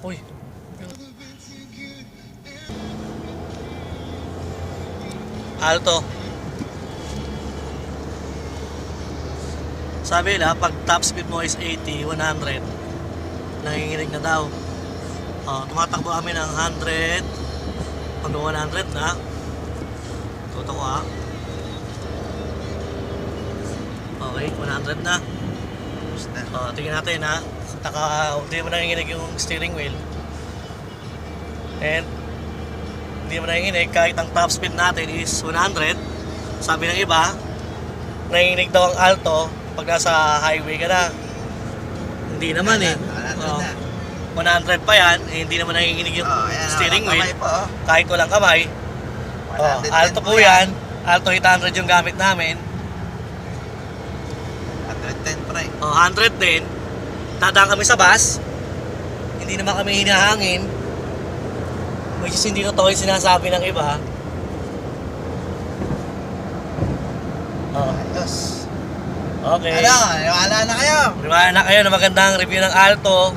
Uy. Alto. Sabi nila, pag top speed mo is 80, 100, nanginginig na daw. Tumatakbo kami ng 100, pag 100 na, tuto ko ha. Okay, 100 na. Tingnan natin ha. Hindi mo nanginginig yung steering wheel. And hindi mo nanginginig kahit ang top speed natin is 100. Sabi ng iba, nanginginig daw ang alto pag nasa highway ka na. Hindi naman eh. 100 pa yan, hindi naman nanginginig yung steering wheel. Kahit walang kamay. Alto po yan. Alto 800 yung gamit namin. 110 pre. 110. Dadaan kami sa bus. Hindi naman kami hinahangin. Which is hindi totoo yung sinasabi ng iba. Ayos. Okay. Ano? Niwala na kayo? Niwala na kayo na magandang review ng Alto.